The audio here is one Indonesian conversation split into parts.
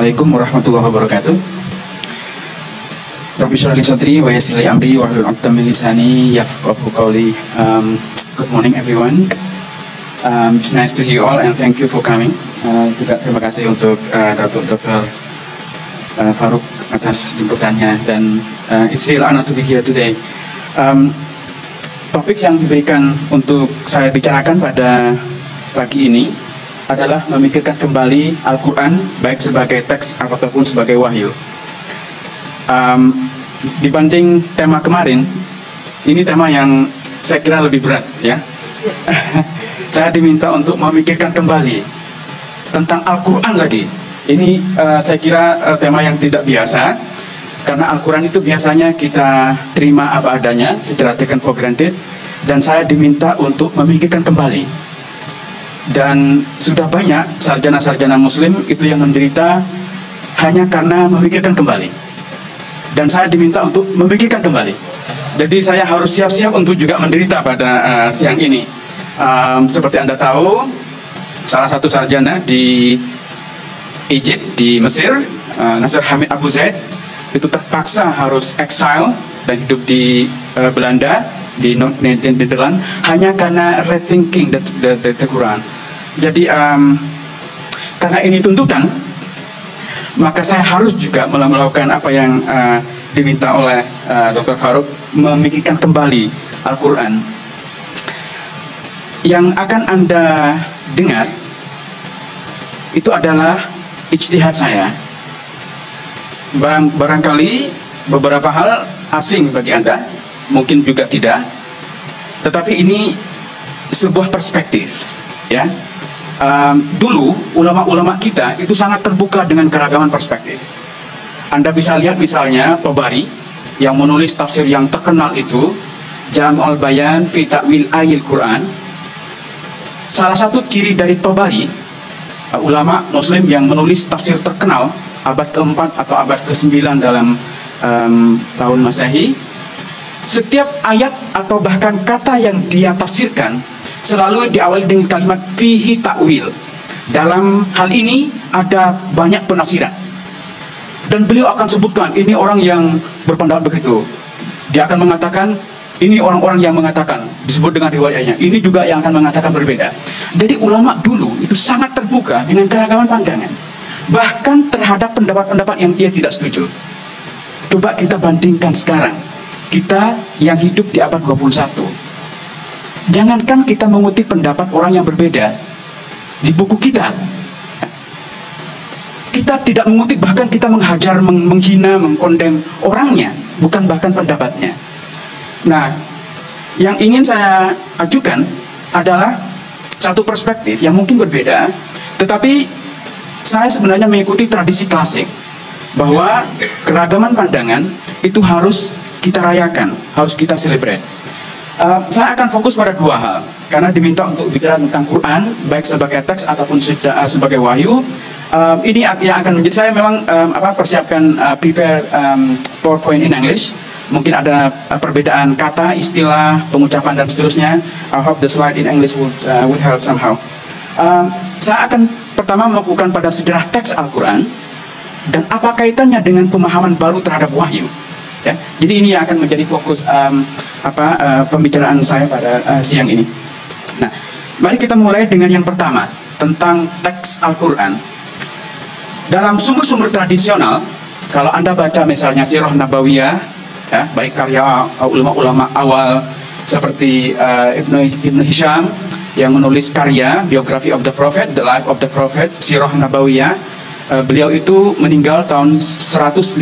Assalamualaikum warahmatullahi wabarakatuh. Rabbi shrah li sadri wa yassir li amri wahlul 'uqdatam min lisani yafqahu qawli. Good morning everyone. It's nice to see you all and thank you for coming. Juga terima kasih untuk Datuk Dr. Farouk atas jemputannya dan it's real honor to be here today. Topik yang diberikan untuk saya bicarakan pada pagi ini adalah memikirkan kembali Al-Quran baik sebagai teks ataupun sebagai wahyu. Dibanding tema kemarin, ini tema yang saya kira lebih berat ya. Saya diminta untuk memikirkan kembali tentang Al-Quran lagi. Ini saya kira tema yang tidak biasa, karena Al-Quran itu biasanya kita terima apa adanya, secara taken for granted, dan saya diminta untuk memikirkan kembali. Dan sudah banyak sarjana-sarjana muslim itu yang menderita hanya karena memikirkan kembali. Dan saya diminta untuk memikirkan kembali. Jadi saya harus siap-siap untuk juga menderita pada siang ini. Seperti Anda tahu, salah satu sarjana di Egypt, di Mesir, Nasir Hamid Abu Zaid, itu terpaksa harus exile dan hidup di Belanda, di Nederland, hanya karena rethinking the Quran. Jadi karena ini tuntutan, maka saya harus juga melakukan apa yang diminta oleh Dr. Farouk, memikirkan kembali Al-Quran. Yang akan Anda dengar itu adalah ijtihad saya. Barangkali beberapa hal asing bagi Anda, mungkin juga tidak, tetapi ini sebuah perspektif ya. Dulu ulama-ulama kita itu sangat terbuka dengan keragaman perspektif. Anda bisa lihat misalnya Tabari yang menulis tafsir yang terkenal itu, Jam'ul Bayan fi Ta'wil Ayil Quran. Salah satu ciri dari Tabari, ulama muslim yang menulis tafsir terkenal abad ke-4 atau abad ke-9 dalam tahun Masehi, setiap ayat atau bahkan kata yang dia tafsirkan selalu diawali dengan kalimat fihi ta'wil. Dalam hal ini ada banyak penafsiran. Dan beliau akan sebutkan ini orang yang berpendapat begitu. Dia akan mengatakan ini orang-orang yang mengatakan, disebut dengan riwayatnya. Ini juga yang akan mengatakan berbeda. Jadi ulama dulu itu sangat terbuka dengan keragaman pandangan, bahkan terhadap pendapat-pendapat yang dia tidak setuju. Coba kita bandingkan sekarang, kita yang hidup di abad 21. Jangankan kita mengutip pendapat orang yang berbeda di buku kita, kita tidak mengutip, bahkan kita menghajar, menghina, mengkondem orangnya, bukan bahkan pendapatnya. Nah, yang ingin saya ajukan adalah satu perspektif yang mungkin berbeda, tetapi saya sebenarnya mengikuti tradisi klasik bahwa keragaman pandangan itu harus kita rayakan, harus kita celebrate. Saya akan fokus pada dua hal, karena diminta untuk bicara tentang Quran baik sebagai teks ataupun sebagai wahyu. Ini yang akan menjadi, saya memang persiapkan prepare PowerPoint in English. Mungkin ada perbedaan kata, istilah, pengucapan dan seterusnya. I hope the slide in English would help somehow. Saya akan pertama melakukan pada sejarah teks Al-Quran dan apa kaitannya dengan pemahaman baru terhadap wahyu. Ya, jadi ini yang akan menjadi fokus pembicaraan saya pada siang ini. Nah, mari kita mulai dengan yang pertama tentang teks Al-Quran. Dalam sumber-sumber tradisional, kalau Anda baca misalnya Sirah Nabawiyah, ya, baik karya ulama-ulama awal seperti Ibn Hisham yang menulis karya Biography of the Prophet, The Life of the Prophet, Sirah Nabawiyah. Beliau itu meninggal tahun 150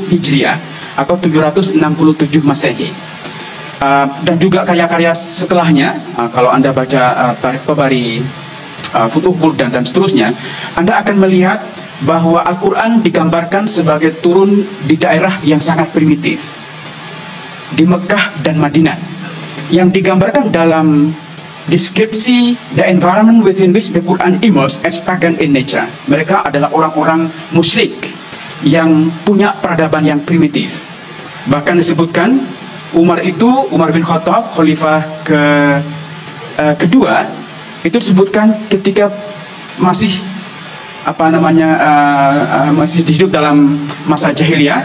Hijriah atau 767 Masehi. Dan juga karya-karya setelahnya, kalau Anda baca Tarikh Tabari, Futuh Buldan dan seterusnya, Anda akan melihat bahwa Al-Quran digambarkan sebagai turun di daerah yang sangat primitif, di Mekah dan Madinah, yang digambarkan dalam deskripsi the environment within which the Quran emerged as pagan in nature. Mereka adalah orang-orang musyrik yang punya peradaban yang primitif. Bahkan disebutkan Umar bin Khattab, khalifah kedua, itu disebutkan ketika masih masih hidup dalam masa jahiliyah,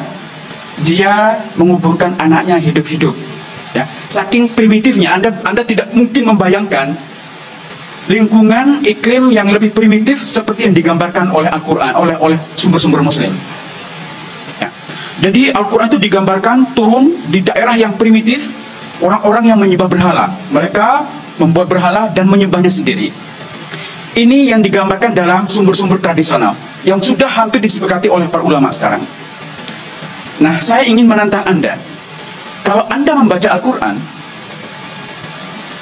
dia menguburkan anaknya hidup-hidup. Ya, saking primitifnya, Anda tidak mungkin membayangkan lingkungan iklim yang lebih primitif seperti yang digambarkan oleh Al-Quran, oleh sumber-sumber Muslim. Ya. Jadi Al-Quran itu digambarkan turun di daerah yang primitif, orang-orang yang menyembah berhala. Mereka membuat berhala dan menyembahnya sendiri. Ini yang digambarkan dalam sumber-sumber tradisional yang sudah hampir disepakati oleh para ulama sekarang. Nah, saya ingin menantang Anda. Kalau Anda membaca Al-Quran,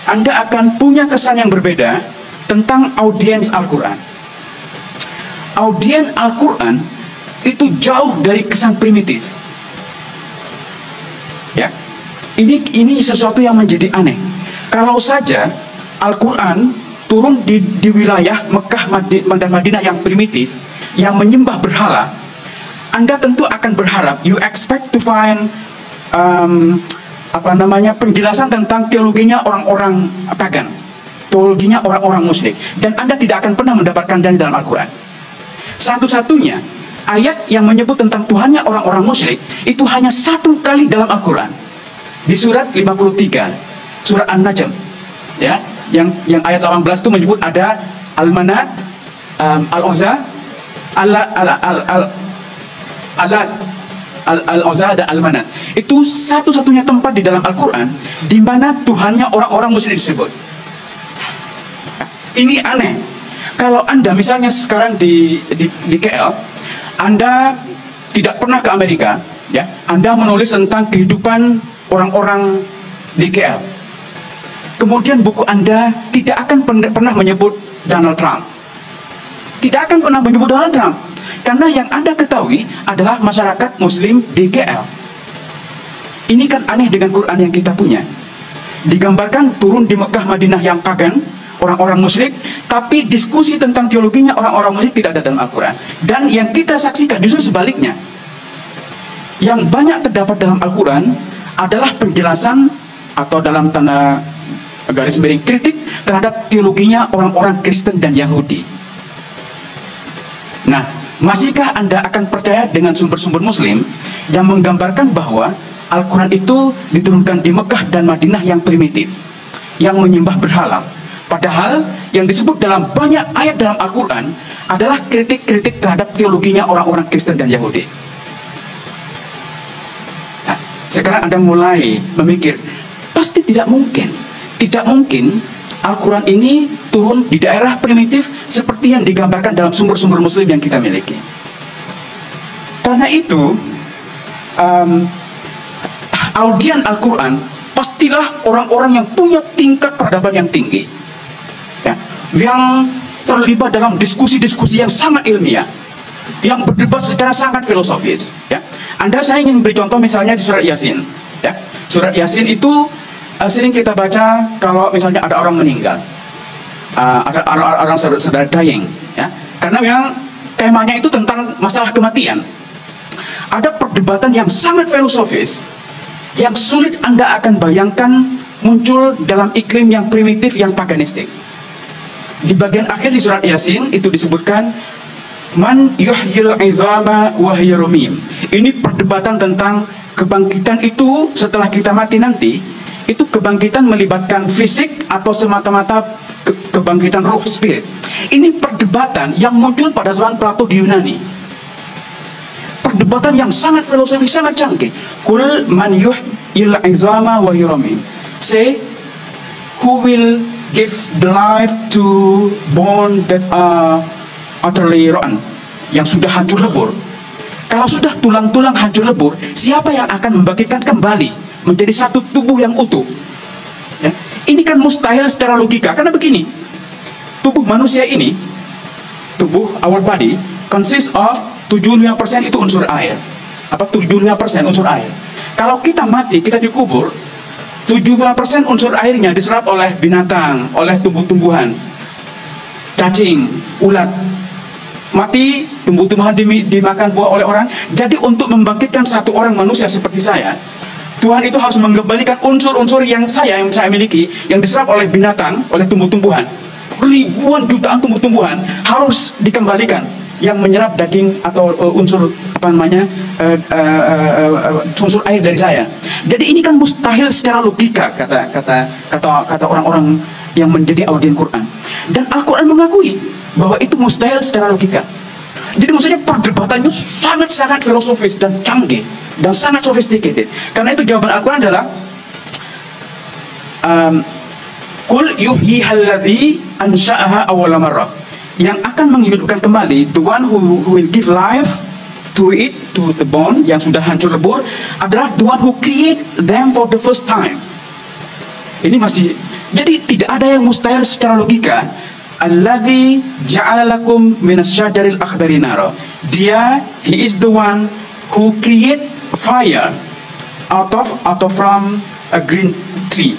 Anda akan punya kesan yang berbeda tentang audiens Al-Quran. Audiens Al-Quran itu jauh dari kesan primitif. Ya, ini sesuatu yang menjadi aneh. Kalau saja Al-Quran turun di wilayah Mekah dan Madinah yang primitif, yang menyembah berhala, Anda tentu akan berharap, you expect to find penjelasan tentang teologinya orang-orang pagan, teologinya orang-orang musyrik, dan Anda tidak akan pernah mendapatkan dari dalam Al-Quran. Satu-satunya ayat yang menyebut tentang Tuhannya orang-orang musyrik itu hanya satu kali dalam Al-Quran, di surat 53, surat An-Najm, ya, yang ayat 18 itu menyebut ada Al-Manat, Al-Uzza, Al-Uzza dan Al-Manat. Itu satu-satunya tempat di dalam Al-Quran di mana Tuhannya orang-orang musyrik disebut. Ini aneh. Kalau Anda misalnya sekarang di KL, Anda tidak pernah ke Amerika, ya, Anda menulis tentang kehidupan orang-orang di KL. Kemudian buku Anda tidak akan pernah menyebut Donald Trump. Tidak akan pernah menyebut Donald Trump. Karena yang Anda ketahui adalah masyarakat Muslim di KL. Ini kan aneh dengan Quran yang kita punya. Digambarkan turun di Mekah Madinah yang pagan, orang-orang musyrik, tapi diskusi tentang teologinya orang-orang musyrik tidak ada dalam Al-Quran. Dan yang kita saksikan justru sebaliknya. Yang banyak terdapat dalam Al-Quran adalah penjelasan atau dalam tanda garis miring kritik terhadap teologinya orang-orang Kristen dan Yahudi. Nah, masihkah Anda akan percaya dengan sumber-sumber Muslim yang menggambarkan bahwa Al-Quran itu diturunkan di Mekah dan Madinah yang primitif, yang menyembah berhala? Padahal yang disebut dalam banyak ayat dalam Al-Quran adalah kritik-kritik terhadap teologinya orang-orang Kristen dan Yahudi. Nah, sekarang Anda mulai memikir, pasti tidak mungkin Al-Quran ini turun di daerah primitif seperti yang digambarkan dalam sumber-sumber Muslim yang kita miliki. Karena itu, audien Al-Quran pastilah orang-orang yang punya tingkat peradaban yang tinggi, ya, yang terlibat dalam diskusi-diskusi yang sangat ilmiah, yang berdebat secara sangat filosofis. Ya. Saya ingin beri contoh misalnya di surat Yasin. Ya. Surat Yasin itu sering kita baca kalau misalnya ada orang meninggal, ada orang saudara dying, ya, karena memang temanya itu tentang masalah kematian. Ada perdebatan yang sangat filosofis yang sulit Anda akan bayangkan muncul dalam iklim yang primitif, yang paganistik. Di bagian akhir di surat Yasin itu disebutkan man yuhyil izama wa hiya ramim. Ini perdebatan tentang kebangkitan itu setelah kita mati nanti. Itu kebangkitan melibatkan fisik atau semata-mata kebangkitan roh, spirit. Ini perdebatan yang muncul pada zaman Plato di Yunani. Perdebatan yang sangat filosofis, sangat canggih. Kul man yuhyil izama wa hiya. Say, who will give the life to bone that are utterly rotten, yang sudah hancur lebur. Kalau sudah tulang-tulang hancur lebur, siapa yang akan membangkitkan kembali menjadi satu tubuh yang utuh? Ya. Ini kan mustahil secara logika. Karena begini, tubuh manusia ini, tubuh our body consists of 75% itu unsur air. 75% unsur air. Kalau kita mati, kita dikubur, 75% unsur airnya diserap oleh binatang, oleh tumbuh-tumbuhan, cacing, ulat. Mati, tumbuh-tumbuhan dimakan buah oleh orang. Jadi untuk membangkitkan satu orang manusia seperti saya, Tuhan itu harus mengembalikan unsur-unsur yang saya miliki, yang diserap oleh binatang, oleh tumbuh-tumbuhan. Ribuan jutaan tumbuh-tumbuhan harus dikembalikan yang menyerap daging atau unsur apa namanya unsur air dari saya. Jadi ini kan mustahil secara logika, kata orang-orang yang menjadi audien Quran. Dan Al-Quran mengakui bahwa itu mustahil secara logika. Jadi maksudnya perdebatannya sangat-sangat filosofis dan canggih dan sangat sophisticated. Karena itu jawaban Al-Quran adalah Qul yuhyihalladzi ansha'aha awwala marrah. Yang akan menghidupkan kembali, the one who will give life to it, to the bone yang sudah hancur lebur, adalah the one who create them for the first time. Ini masih, jadi tidak ada yang mustahil secara logika. Alladzi ja'ala lakum minasyajaril akhdari nara. Dia, he is the one who create fire out of from a green tree.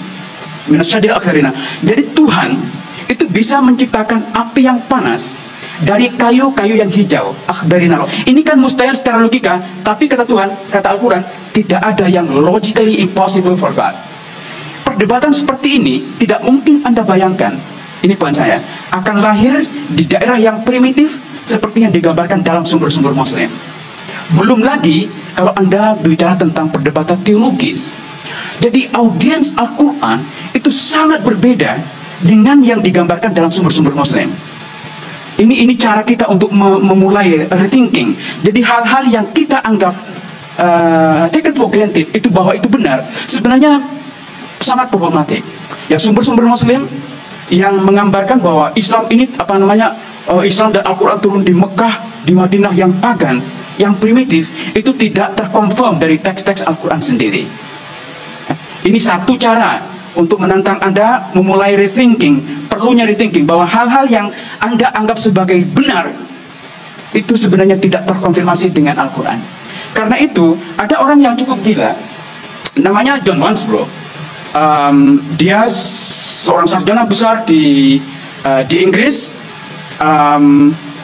Minasyajaril akhdari nara. Jadi Tuhan itu bisa menciptakan api yang panas dari kayu-kayu yang hijau, akhdari naro. Ini kan mustahil secara logika, tapi kata Tuhan, kata Al-Quran, tidak ada yang logically impossible for God. Perdebatan seperti ini tidak mungkin Anda bayangkan, ini poin saya, akan lahir di daerah yang primitif seperti yang digambarkan dalam sumber-sumber Muslim. Belum lagi kalau Anda bicara tentang perdebatan teologis. Jadi audiens Al-Quran itu sangat berbeda dengan yang digambarkan dalam sumber-sumber Muslim. Ini cara kita untuk memulai rethinking. Jadi hal-hal yang kita anggap taken for granted itu bahwa itu benar, sebenarnya sangat problematik. Ya, sumber-sumber Muslim yang menggambarkan bahwa Islam ini apa namanya Islam dan Al-Quran turun di Mekah, di Madinah yang pagan, yang primitif, itu tidak terkonfirm dari teks-teks Al-Quran sendiri. Ini satu cara untuk menantang Anda memulai rethinking, perlunya rethinking bahwa hal-hal yang Anda anggap sebagai benar itu sebenarnya tidak terkonfirmasi dengan Al-Quran. Karena itu ada orang yang cukup gila, namanya John Wansbrough. Dia seorang sarjana besar di Inggris,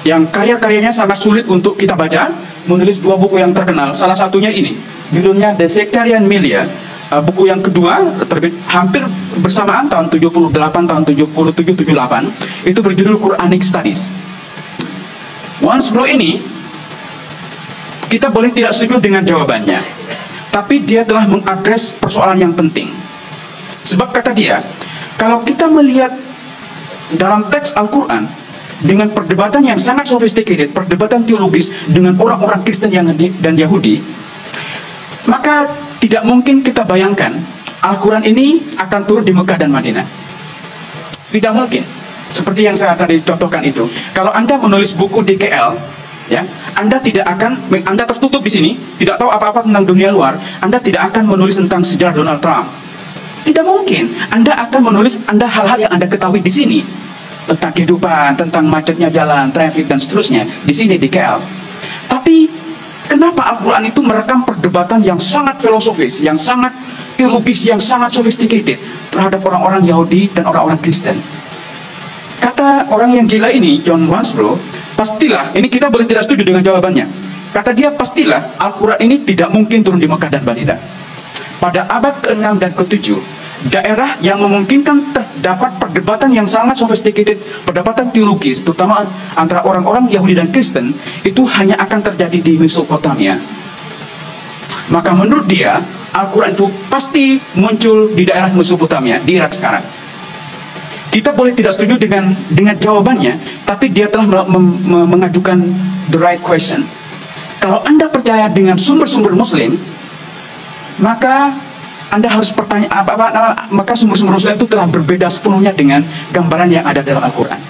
yang karya-karyanya sangat sulit untuk kita baca, menulis dua buku yang terkenal. Salah satunya ini, judulnya The Sectarian Milieu. Buku yang kedua terbit hampir bersamaan tahun 78, tahun 77-78, itu berjudul Quranic Studies. Wansbrough ini kita boleh tidak setuju dengan jawabannya, tapi dia telah mengadres persoalan yang penting. Sebab kata dia, kalau kita melihat dalam teks Al-Quran dengan perdebatan yang sangat sophisticated, perdebatan teologis dengan orang-orang Kristen dan Yahudi, maka tidak mungkin kita bayangkan Al-Quran ini akan turun di Mekah dan Madinah. Tidak mungkin. Seperti yang saya tadi contohkan itu. Kalau Anda menulis buku di KL, ya, Anda tertutup di sini, tidak tahu apa-apa tentang dunia luar, Anda tidak akan menulis tentang sejarah Donald Trump. Tidak mungkin. Anda akan menulis hal-hal yang Anda ketahui di sini, tentang kehidupan, tentang macetnya jalan, traffic dan seterusnya, di sini di KL. Tapi kenapa Al-Quran itu merekam perdebatan yang sangat filosofis, yang sangat teologis, yang sangat sophisticated terhadap orang-orang Yahudi dan orang-orang Kristen? Kata orang yang gila ini, John Wansbrough, pastilah, ini kita boleh tidak setuju dengan jawabannya. Kata dia, pastilah Al-Quran ini tidak mungkin turun di Mekah dan Madinah. Pada abad ke-6 dan ke-7, daerah yang memungkinkan terdapat perdebatan yang sangat sophisticated, perdebatan teologis, terutama antara orang-orang Yahudi dan Kristen, itu hanya akan terjadi di Mesopotamia. Maka menurut dia, Al-Quran itu pasti muncul di daerah Mesopotamia, di Irak sekarang. Kita boleh tidak setuju dengan jawabannya, tapi dia telah mengajukan the right question. Kalau Anda percaya dengan sumber-sumber Muslim, maka Anda harus bertanya maka sumber-sumber Muslim itu telah berbeda sepenuhnya dengan gambaran yang ada dalam Al-Quran.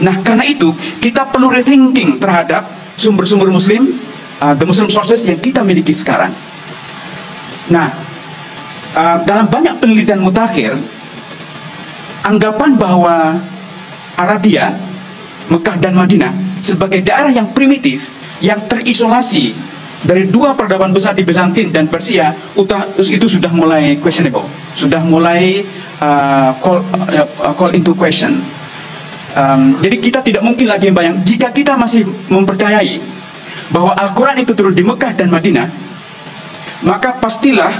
Nah, karena itu kita perlu rethinking terhadap sumber-sumber Muslim, the Muslim sources yang kita miliki sekarang. Nah, dalam banyak penelitian mutakhir, anggapan bahwa Arabia, Mekah dan Madinah sebagai daerah yang primitif, yang terisolasi dari dua peradaban besar di Bizantin dan Persia, itu sudah mulai questionable, sudah mulai call into question. Jadi kita tidak mungkin lagi membayang, jika kita masih mempercayai bahwa Al-Quran itu turun di Mekah dan Madinah, maka pastilah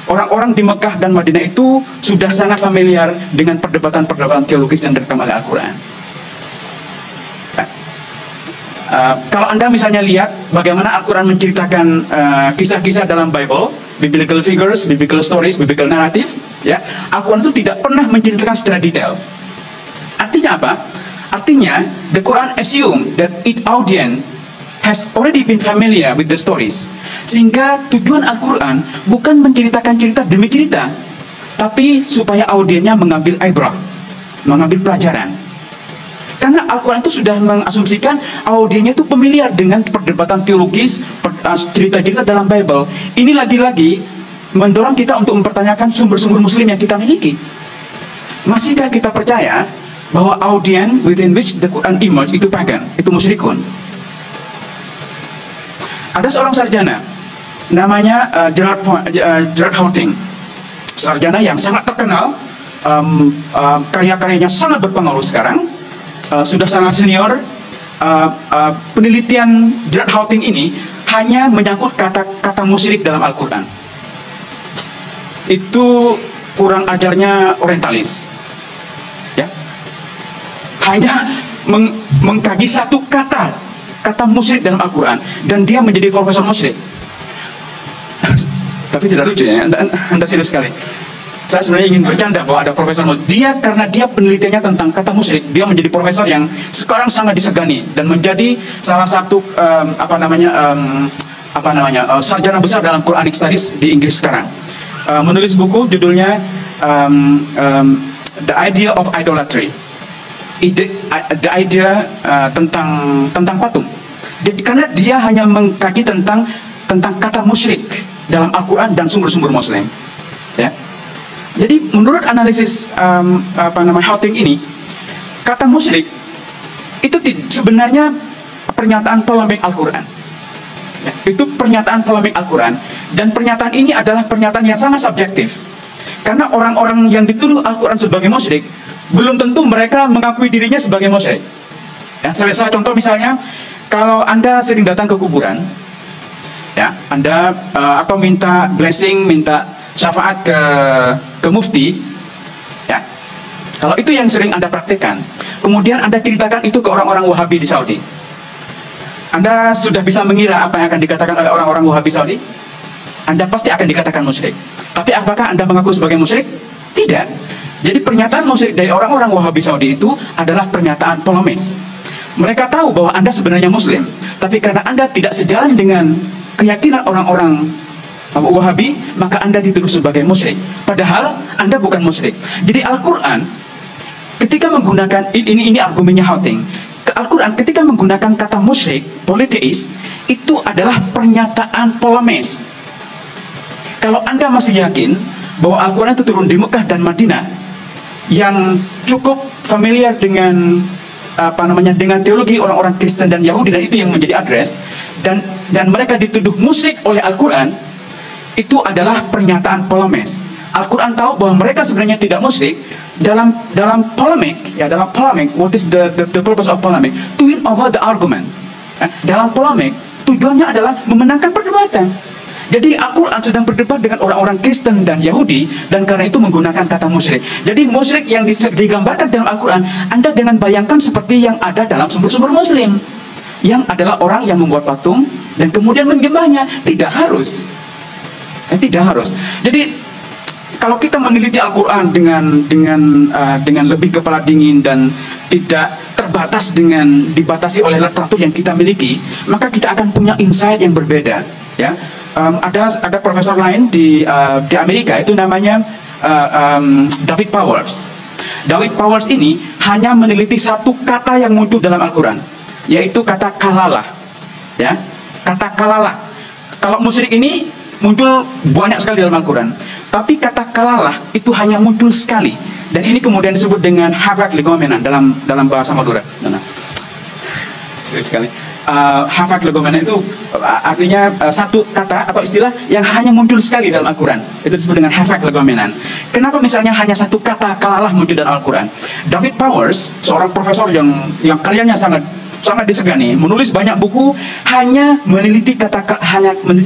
orang-orang di Mekah dan Madinah itu sudah sangat familiar dengan perdebatan-perdebatan teologis yang direkam oleh Al-Quran. Kalau Anda misalnya lihat bagaimana Al-Quran menceritakan kisah-kisah dalam Bible, biblical figures, biblical stories, biblical narrative, ya, Al-Quran itu tidak pernah menceritakan secara detail. Artinya apa? Artinya, the Quran assume that its audience has already been familiar with the stories. Sehingga tujuan Al-Quran bukan menceritakan cerita demi cerita, tapi supaya audiensnya mengambil ibrah, mengambil pelajaran. Karena Al-Quran itu sudah mengasumsikan audiensnya itu familiar dengan perdebatan teologis, cerita-cerita dalam Bible. Ini lagi-lagi mendorong kita untuk mempertanyakan sumber-sumber Muslim yang kita miliki. Masihkah kita percaya bahwa audience within which the Quran emerge itu pagan, itu musyrikun? Ada seorang sarjana namanya Gerard Houghting, sarjana yang sangat terkenal, karya-karyanya sangat berpengaruh sekarang. Sudah sangat senior. Penelitian Gerard Houghting ini hanya menyangkut kata-kata musyrik dalam Al-Quran. Itu kurang ajarnya orientalis, ya. Hanya mengkaji satu kata musyrik dalam Al-Quran, dan dia menjadi profesor musyrik. Tapi tidak lucu ya, anda serius sekali. Saya sebenarnya ingin bercanda bahwa ada profesor dia, karena dia penelitiannya tentang kata musyrik, dia menjadi profesor yang sekarang sangat disegani dan menjadi salah satu sarjana besar dalam Quranic Studies di Inggris sekarang. Menulis buku judulnya The Idea of Idolatry, the idea tentang patung. Jadi, karena dia hanya mengkaji tentang kata musyrik dalam Al-Quran dan sumber-sumber Muslim, ya. Jadi menurut analisis Houghting ini, kata musyrik itu sebenarnya pernyataan polemik Al-Quran, ya, itu pernyataan polemik Al-Quran, dan pernyataan ini adalah pernyataan yang sangat subjektif, karena orang-orang yang dituduh Al-Quran sebagai musyrik belum tentu mereka mengakui dirinya sebagai musyrik, ya. Saya contoh misalnya, kalau Anda sering datang ke kuburan, ya, Anda atau minta blessing, minta syafaat ke mufti, ya, kalau itu yang sering Anda praktekkan, kemudian Anda ceritakan itu ke orang-orang Wahabi di Saudi, Anda sudah bisa mengira apa yang akan dikatakan oleh orang-orang Wahabi Saudi? Anda pasti akan dikatakan musyrik. Tapi apakah Anda mengaku sebagai musyrik? Tidak. Jadi pernyataan musyrik dari orang-orang Wahabi Saudi itu adalah pernyataan polemis. Mereka tahu bahwa Anda sebenarnya Muslim, tapi karena Anda tidak sejalan dengan keyakinan orang-orang Wahabi, maka Anda dituduh sebagai musyrik. Padahal Anda bukan musyrik. Jadi Al-Quran ketika menggunakan ini argumennya Houghting, Al-Quran ketika menggunakan kata musyrik, polytheist, itu adalah pernyataan polemis. Kalau Anda masih yakin bahwa Al-Quran itu turun di Mekah dan Madinah, yang cukup familiar dengan dengan teologi orang-orang Kristen dan Yahudi, dan itu yang menjadi address, dan mereka dituduh musyrik oleh Al-Quran, itu adalah pernyataan polemis. Al-Quran tahu bahwa mereka sebenarnya tidak musyrik. Dalam polemik, ya, dalam polemik, what is the purpose of polemic? To win over the argument. Dalam polemik, tujuannya adalah memenangkan perdebatan. Jadi Al-Quran sedang berdebat dengan orang-orang Kristen dan Yahudi, dan karena itu menggunakan kata musyrik. Jadi musyrik yang digambarkan dalam Al-Quran, Anda jangan bayangkan seperti yang ada dalam sumber-sumber Muslim, yang adalah orang yang membuat patung dan kemudian menyembahnya. Tidak harus. Tidak harus. Jadi kalau kita meneliti Al-Quran dengan lebih kepala dingin dan tidak terbatas dibatasi oleh literatur yang kita miliki, maka kita akan punya insight yang berbeda, ya. Ada profesor lain di Amerika, itu namanya David Powers. David Powers ini hanya meneliti satu kata yang muncul dalam Al-Quran, yaitu kata kalalah, ya, kata kalalah. Kalau musyrik ini muncul banyak sekali dalam Al-Quran, tapi kata kalalah itu hanya muncul sekali, dan ini kemudian disebut dengan hafak legomenon dalam bahasa Madura. Sekali. Hafak legomenon itu artinya satu kata atau istilah yang hanya muncul sekali dalam Al-Quran. Itu disebut dengan hafak legomenon. Kenapa misalnya hanya satu kata kalalah muncul dalam Al-Quran? David Powers, seorang profesor yang karyanya sangat disegani, menulis banyak buku hanya meneliti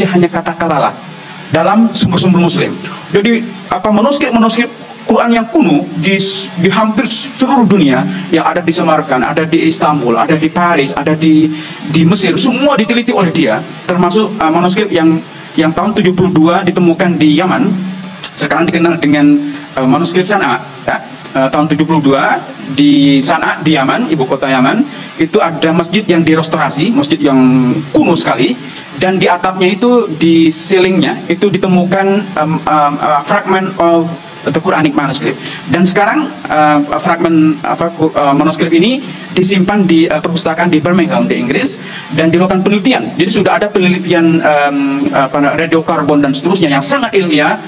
hanya kata kalalah dalam sumber-sumber Muslim. Jadi manuskrip Quran yang kuno di hampir seluruh dunia, yang ada di Samarkand, ada di Istanbul, ada di Paris, ada di Mesir, semua diteliti oleh dia, termasuk manuskrip yang tahun 72 ditemukan di Yaman, sekarang dikenal dengan manuskrip Sana'a, ya. Tahun 72 di Sana'a, di Yaman, ibu kota Yaman, itu ada masjid yang direstorasi, masjid yang kuno sekali, dan di atapnya itu, di ceilingnya itu ditemukan fragment of the Quranic manuscript. Dan sekarang fragmen manuskrip ini disimpan di perpustakaan di Birmingham di Inggris, dan dilakukan penelitian. Jadi sudah ada penelitian radiokarbon dan seterusnya yang sangat ilmiah,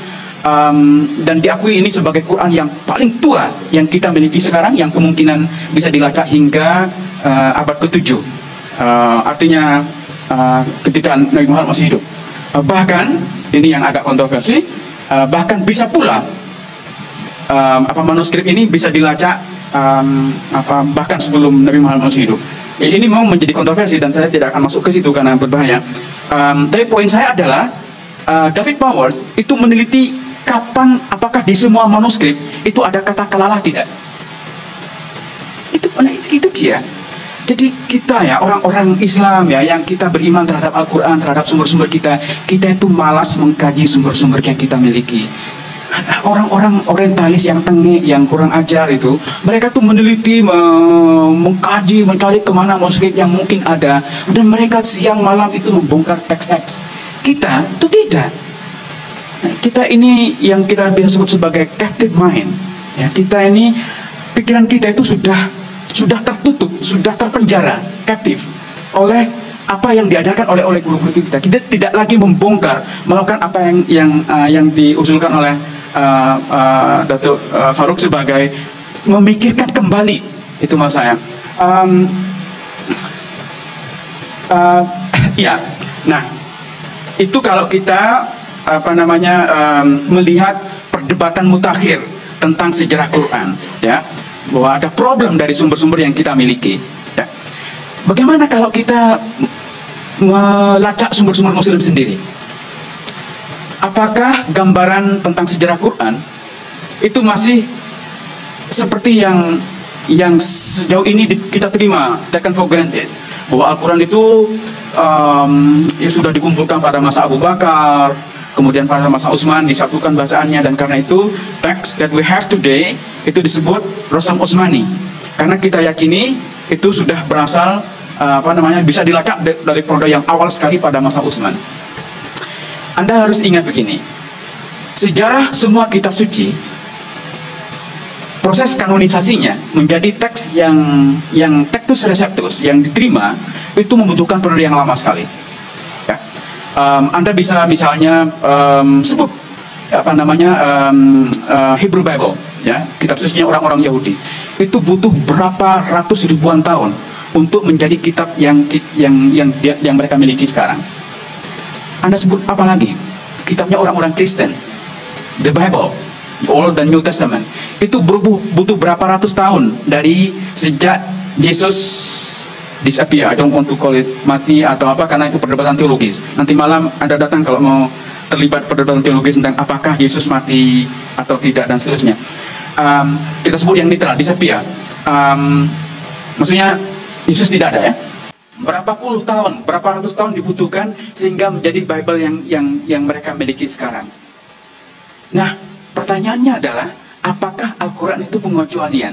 dan diakui ini sebagai Quran yang paling tua yang kita miliki sekarang, yang kemungkinan bisa dilacak hingga abad ke-7. Artinya ketika Nabi Muhammad masih hidup. Bahkan ini yang agak kontroversi, bahkan bisa pula manuskrip ini bisa dilacak bahkan sebelum Nabi Muhammad masih hidup. Ini memang menjadi kontroversi dan saya tidak akan masuk ke situ karena berbahaya. Tapi poin saya adalah David Powers itu meneliti kapan, apakah di semua manuskrip itu ada kata kalalah tidak. Itu dia. Jadi kita ya, orang-orang Islam ya, yang kita beriman terhadap Al-Quran, terhadap sumber-sumber kita itu malas mengkaji sumber-sumber yang kita miliki. Orang-orang orientalis yang tengik, yang kurang ajar itu, mereka tuh meneliti, mengkaji, mencari kemana manuskrip yang mungkin ada, dan mereka siang malam itu membongkar teks-teks. Kita itu tidak. Kita ini yang kita biasa sebut sebagai captive mind. Ya, kita ini, pikiran kita itu sudah tertutup, sudah terpenjara, captive oleh apa yang diajarkan oleh guru-guru kita. Kita tidak lagi membongkar, melakukan apa yang diusulkan oleh Datuk Farouk sebagai memikirkan kembali. Itu maksud saya. Ya, nah itu kalau kita melihat perdebatan mutakhir tentang sejarah Quran, ya, bahwa ada problem dari sumber-sumber yang kita miliki. Ya. Bagaimana kalau kita melacak sumber-sumber Muslim sendiri? Apakah gambaran tentang sejarah Quran itu masih seperti yang sejauh ini kita terima, taken for granted, bahwa Al-Quran itu ya sudah dikumpulkan pada masa Abu Bakar, kemudian pada masa Utsman disatukan bacaannya, dan karena itu teks that we have today itu disebut Rasam Utsmani, karena kita yakini itu sudah berasal bisa dilacak dari produk yang awal sekali pada masa Utsman. Anda harus ingat begini, sejarah semua kitab suci, proses kanonisasinya menjadi teks yang textus receptus, yang diterima, itu membutuhkan periode yang lama sekali. Ya. Anda bisa misalnya sebut Hebrew Bible, ya, kitab sucinya orang-orang Yahudi, itu butuh berapa ratus ribuan tahun untuk menjadi kitab yang mereka miliki sekarang. Anda sebut apa lagi? Kitabnya orang-orang Kristen, the Bible, Old dan New Testament, itu butuh berapa ratus tahun dari sejak Yesus disappear. I don't want to call it mati atau apa, karena itu perdebatan teologis. Nanti malam Anda datang kalau mau terlibat perdebatan teologis tentang apakah Yesus mati atau tidak dan seterusnya. Kita sebut yang netral, disappear. Maksudnya Yesus tidak ada, ya. Berapa puluh tahun, berapa ratus tahun dibutuhkan sehingga menjadi Bible yang mereka miliki sekarang. Nah, pertanyaannya adalah, apakah Al-Quran itu pengecualian?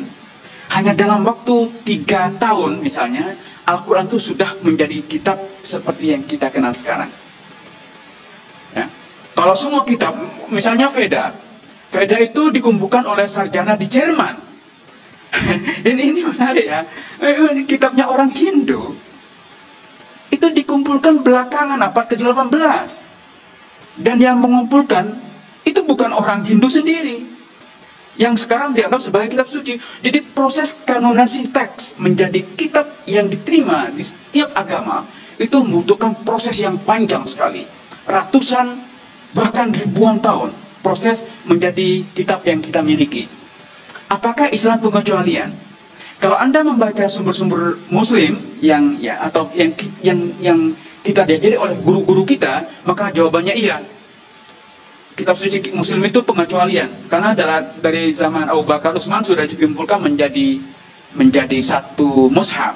Hanya dalam waktu 3 tahun misalnya, Al-Quran itu sudah menjadi kitab seperti yang kita kenal sekarang. Ya. Kalau semua kitab, misalnya Veda itu dikumpulkan oleh sarjana di Jerman. ini menarik, ya. Ini kitabnya orang Hindu. Itu dikumpulkan belakangan abad ke-18. Dan yang mengumpulkan itu bukan orang Hindu sendiri, yang sekarang dianggap sebagai kitab suci. Jadi proses kanonasi teks menjadi kitab yang diterima di setiap agama itu membutuhkan proses yang panjang sekali, ratusan bahkan ribuan tahun, proses menjadi kitab yang kita miliki. Apakah Islam pengecualian? Kalau Anda membaca sumber-sumber Muslim yang kita diajari oleh guru-guru kita, maka jawabannya iya. kitab suci Muslim itu pengecualian, karena dari zaman Abu Bakar Utsman sudah dikumpulkan menjadi satu mushaf,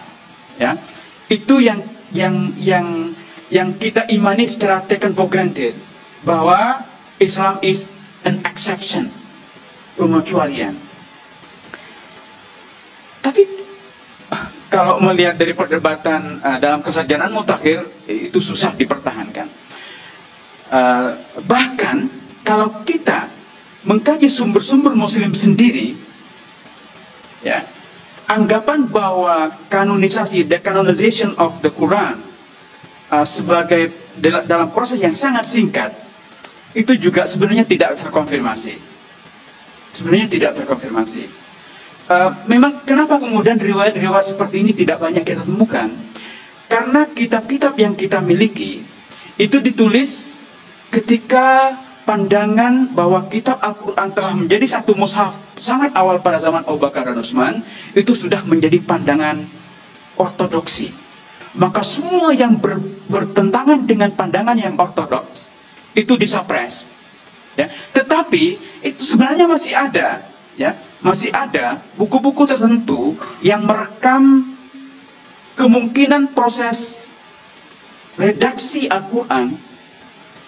ya. Itu yang kita imani secara taken for granted, bahwa Islam is an exception, pengecualian. Tapi kalau melihat dari perdebatan dalam kesarjanaan mutakhir, itu susah dipertahankan. Bahkan kalau kita mengkaji sumber-sumber Muslim sendiri, ya, anggapan bahwa kanonisasi, the canonization of the Quran sebagai dalam proses yang sangat singkat, itu juga sebenarnya tidak terkonfirmasi. Memang kenapa kemudian riwayat-riwayat seperti ini tidak banyak kita temukan? Karena kitab-kitab yang kita miliki itu ditulis ketika pandangan bahwa kitab Al-Quran telah menjadi satu mushaf sangat awal pada zaman Abu Bakar dan Utsman, itu sudah menjadi pandangan ortodoksi. Maka semua yang bertentangan dengan pandangan yang ortodoks itu disuppress, ya. Tetapi itu sebenarnya masih ada, ya, masih ada buku-buku tertentu yang merekam kemungkinan proses redaksi Al-Quran.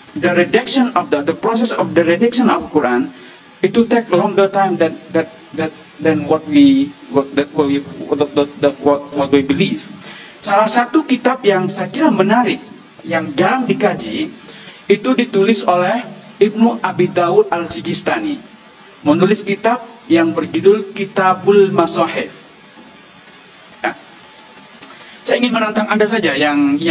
The process of the redaction of Quran, itu take longer time than what we believe. Salah satu kitab yang saya kira menarik, yang jarang dikaji, itu ditulis oleh Ibnu Abi Dawud Al-Sijistani, menulis kitab yang berjudul Kitabul Masahif. Ya. Saya ingin menantang Anda saja yang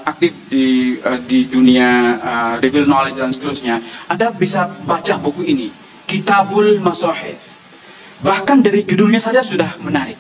aktif di dunia reveal knowledge dan seterusnya. Anda bisa baca buku ini, Kitabul Masahif. Bahkan dari judulnya saja sudah menarik.